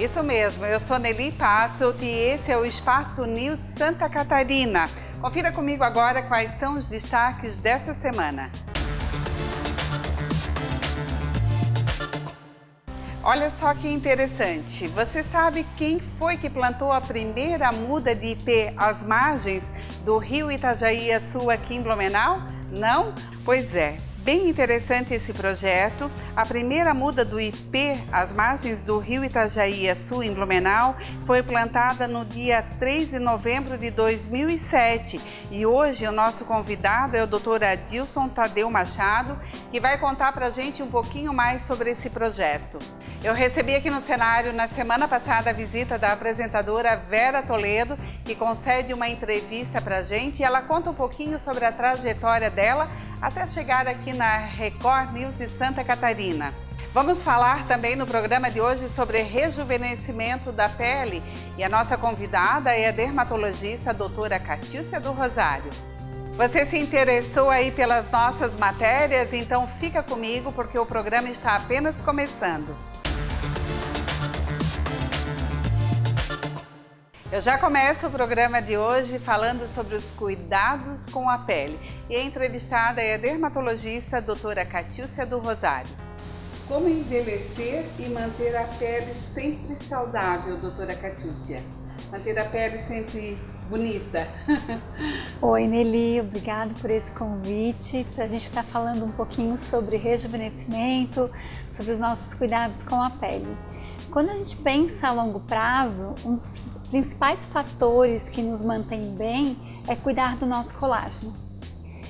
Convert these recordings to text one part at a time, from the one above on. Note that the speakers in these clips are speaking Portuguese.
Isso mesmo, eu sou Nelly Passolt e esse é o Espaço News Santa Catarina. Confira comigo agora quais são os destaques dessa semana. Olha só que interessante, você sabe quem foi que plantou a primeira muda de ipê às margens do rio Itajaí-Açu aqui em Blumenau? Não? Pois é. Bem interessante esse projeto. A primeira muda do ipê às margens do rio Itajaí-Açu, em Blumenau, foi plantada no dia 3 de novembro de 2007. E hoje o nosso convidado é o Dr. Adilson Tadeu Machado, que vai contar para a gente um pouquinho mais sobre esse projeto. Eu recebi aqui no cenário, na semana passada, a visita da apresentadora Vera Toledo, que concede uma entrevista para a gente e ela conta um pouquinho sobre a trajetória dela até chegar aqui na Record News de Santa Catarina. Vamos falar também no programa de hoje sobre rejuvenescimento da pele e a nossa convidada é a dermatologista a doutora Catiúcia do Rosário. Você se interessou aí pelas nossas matérias? Então fica comigo porque o programa está apenas começando. Eu já começo o programa de hoje falando sobre os cuidados com a pele. E a entrevistada é a dermatologista a doutora Catiúcia do Rosário. Como envelhecer e manter a pele sempre saudável, doutora Catiúcia? Manter a pele sempre bonita. Oi, Nelly, obrigada por esse convite. A gente está falando um pouquinho sobre rejuvenescimento, sobre os nossos cuidados com a pele. Quando a gente pensa a longo prazo, um dos principais fatores que nos mantém bem é cuidar do nosso colágeno.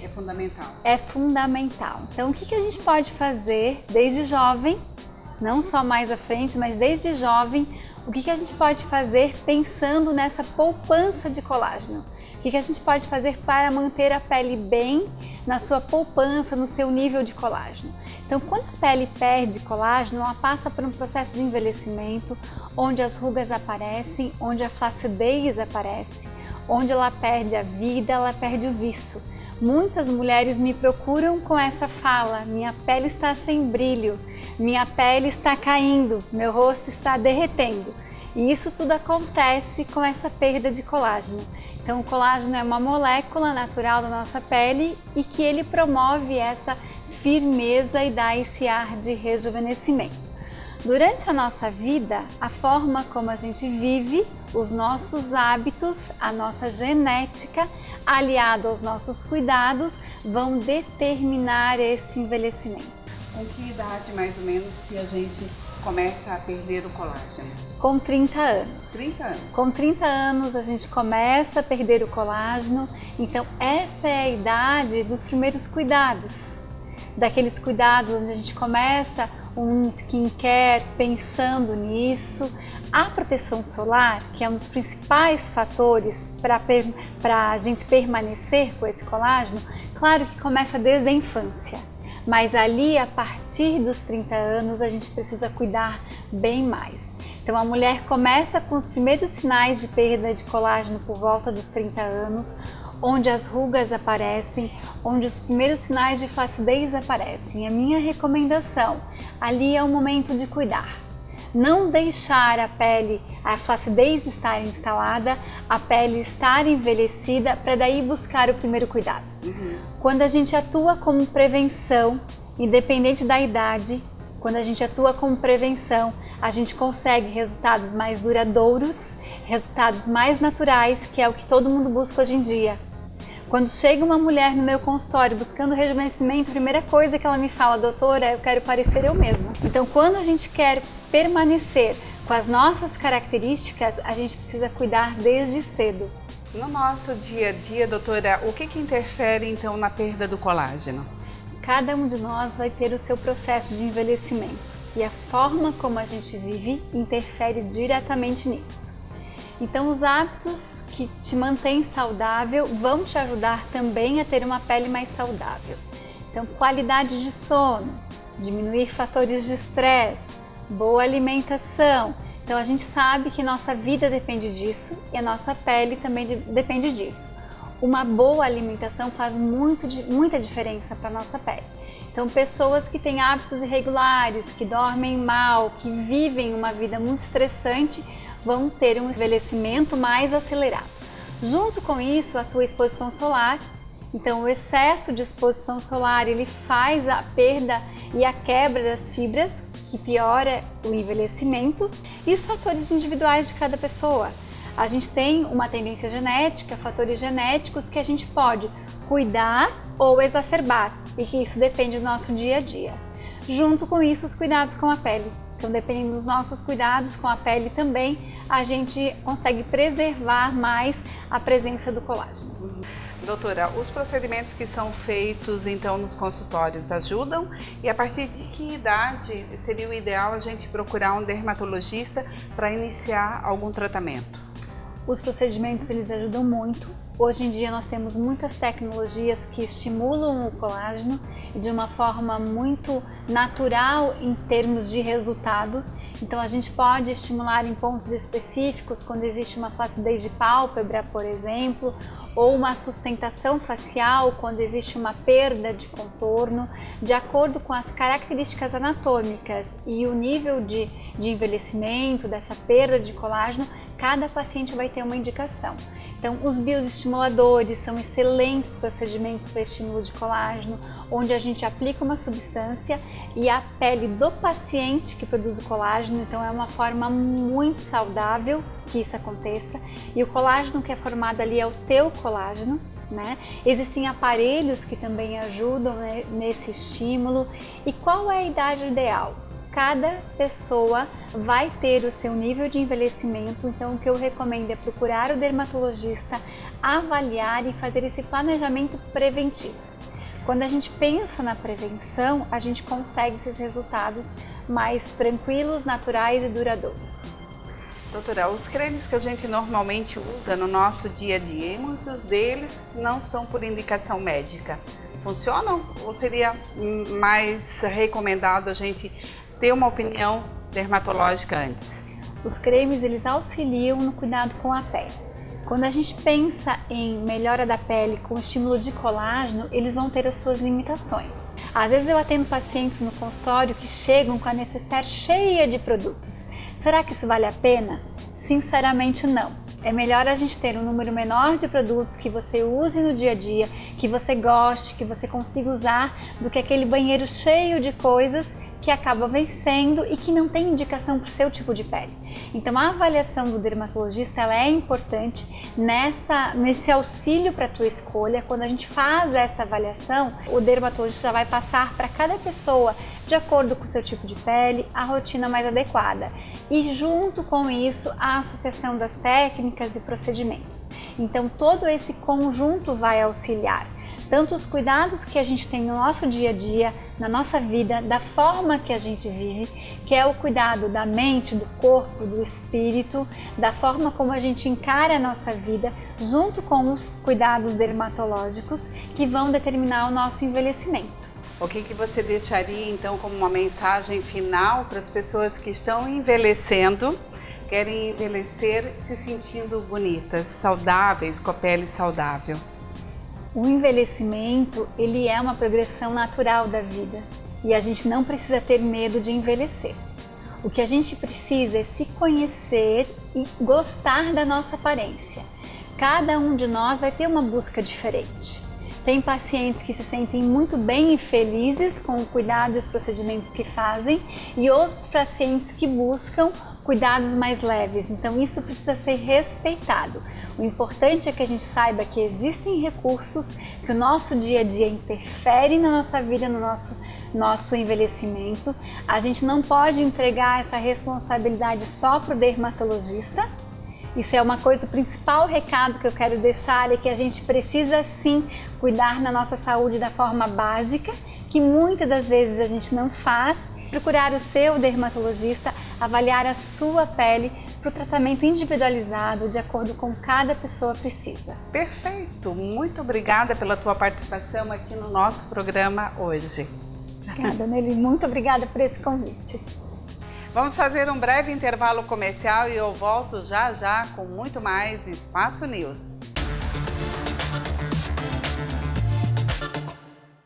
É fundamental. É fundamental. Então, o que a gente pode fazer desde jovem, não só mais à frente, mas desde jovem, o que a gente pode fazer pensando nessa poupança de colágeno? O que a gente pode fazer para manter a pele bem na sua poupança, no seu nível de colágeno? Então, quando a pele perde colágeno, ela passa por um processo de envelhecimento, onde as rugas aparecem, onde a flacidez aparece, onde ela perde a vida, ela perde o viço. Muitas mulheres me procuram com essa fala: minha pele está sem brilho, minha pele está caindo, meu rosto está derretendo. E isso tudo acontece com essa perda de colágeno. Então, o colágeno é uma molécula natural da nossa pele e que ele promove essa firmeza e dá esse ar de rejuvenescimento. Durante a nossa vida, a forma como a gente vive, os nossos hábitos, a nossa genética, aliado aos nossos cuidados, vão determinar esse envelhecimento. Com que idade, mais ou menos, que a gente começa a perder o colágeno? Com 30 anos. 30 anos. Com 30 anos a gente começa a perder o colágeno, então essa é a idade dos primeiros cuidados. Daqueles cuidados onde a gente começa um skincare pensando nisso. A proteção solar, que é um dos principais fatores para a gente permanecer com esse colágeno, claro que começa desde a infância. Mas ali, a partir dos 30 anos, a gente precisa cuidar bem mais. Então, a mulher começa com os primeiros sinais de perda de colágeno por volta dos 30 anos, onde as rugas aparecem, onde os primeiros sinais de flacidez aparecem. A minha recomendação, ali é o momento de cuidar. Não deixar a pele, a flacidez estar instalada, a pele estar envelhecida, para daí buscar o primeiro cuidado. Quando a gente atua como prevenção, independente da idade, quando a gente atua como prevenção, a gente consegue resultados mais duradouros, resultados mais naturais, que é o que todo mundo busca hoje em dia. Quando chega uma mulher no meu consultório buscando rejuvenescimento, a primeira coisa que ela me fala: doutora, eu quero parecer eu mesma. Então, quando a gente quer permanecer com as nossas características, a gente precisa cuidar desde cedo. No nosso dia a dia, doutora, o que interfere então na perda do colágeno? Cada um de nós vai ter o seu processo de envelhecimento e a forma como a gente vive interfere diretamente nisso. Então, os hábitos que te mantêm saudável vão te ajudar também a ter uma pele mais saudável. Então, qualidade de sono, diminuir fatores de estresse, boa alimentação. Então, a gente sabe que nossa vida depende disso e a nossa pele também depende disso. uma boa alimentação faz muita diferença para a nossa pele. Então, pessoas que têm hábitos irregulares, que dormem mal, que vivem uma vida muito estressante, vão ter um envelhecimento mais acelerado. Junto com isso, a tua exposição solar. Então, o excesso de exposição solar, ele faz a perda e a quebra das fibras, que piora o envelhecimento, e os fatores individuais de cada pessoa. A gente tem uma tendência genética, fatores genéticos que a gente pode cuidar ou exacerbar, e que isso depende do nosso dia a dia. Junto com isso, os cuidados com a pele. Então, dependendo dos nossos cuidados com a pele também, a gente consegue preservar mais a presença do colágeno. Doutora, os procedimentos que são feitos então nos consultórios ajudam? E a partir de que idade seria o ideal a gente procurar um dermatologista para iniciar algum tratamento? Os procedimentos, eles ajudam muito. Hoje em dia nós temos muitas tecnologias que estimulam o colágeno de uma forma muito natural em termos de resultado. Então a gente pode estimular em pontos específicos quando existe uma flacidez de pálpebra, por exemplo, ou uma sustentação facial quando existe uma perda de contorno, de acordo com as características anatômicas e o nível de envelhecimento, dessa perda de colágeno, cada paciente vai ter uma indicação. Então, os bioestimuladores são excelentes procedimentos para estímulo de colágeno, onde a gente aplica uma substância e a pele do paciente que produz o colágeno, então é uma forma muito saudável que isso aconteça. E o colágeno que é formado ali é o teu colágeno, né? Existem aparelhos que também ajudam, né, nesse estímulo. E qual é a idade ideal? Cada pessoa vai ter o seu nível de envelhecimento, então o que eu recomendo é procurar o dermatologista, avaliar e fazer esse planejamento preventivo. Quando a gente pensa na prevenção, a gente consegue esses resultados mais tranquilos, naturais e duradouros. Doutora, os cremes que a gente normalmente usa no nosso dia a dia, muitos deles não são por indicação médica. Funcionam ou seria mais recomendado a gente ter uma opinião dermatológica antes? Os cremes, eles auxiliam no cuidado com a pele. Quando a gente pensa em melhora da pele com estímulo de colágeno, eles vão ter as suas limitações. Às vezes eu atendo pacientes no consultório que chegam com a necessaire cheia de produtos. Será que isso vale a pena? Sinceramente não. É melhor a gente ter um número menor de produtos que você use no dia a dia, que você goste, que você consiga usar, do que aquele banheiro cheio de coisas que acaba vencendo e que não tem indicação para o seu tipo de pele. Então a avaliação do dermatologista, ela é importante nesse auxílio para a tua escolha. Quando a gente faz essa avaliação, o dermatologista já vai passar para cada pessoa, de acordo com o seu tipo de pele, a rotina mais adequada. E junto com isso, a associação das técnicas e procedimentos. Então todo esse conjunto vai auxiliar. Tanto os cuidados que a gente tem no nosso dia a dia, na nossa vida, da forma que a gente vive, que é o cuidado da mente, do corpo, do espírito, da forma como a gente encara a nossa vida, junto com os cuidados dermatológicos que vão determinar o nosso envelhecimento. O que você deixaria então como uma mensagem final para as pessoas que estão envelhecendo, querem envelhecer se sentindo bonitas, saudáveis, com a pele saudável? O envelhecimento, ele é uma progressão natural da vida e a gente não precisa ter medo de envelhecer. O que a gente precisa é se conhecer e gostar da nossa aparência. Cada um de nós vai ter uma busca diferente. Tem pacientes que se sentem muito bem e felizes com o cuidado e os procedimentos que fazem e outros pacientes que buscam cuidados mais leves, então isso precisa ser respeitado. O importante é que a gente saiba que existem recursos, que o nosso dia a dia interfere na nossa vida, no nosso envelhecimento. A gente não pode entregar essa responsabilidade só para o dermatologista. Isso é uma coisa, o principal recado que eu quero deixar é que a gente precisa sim cuidar da nossa saúde da forma básica, que muitas das vezes a gente não faz. Procurar o seu dermatologista, avaliar a sua pele para o tratamento individualizado, de acordo com cada pessoa precisa. Perfeito! Muito obrigada pela tua participação aqui no nosso programa hoje. Obrigada, Nelly. Muito obrigada por esse convite. Vamos fazer um breve intervalo comercial e eu volto já já com muito mais Espaço News.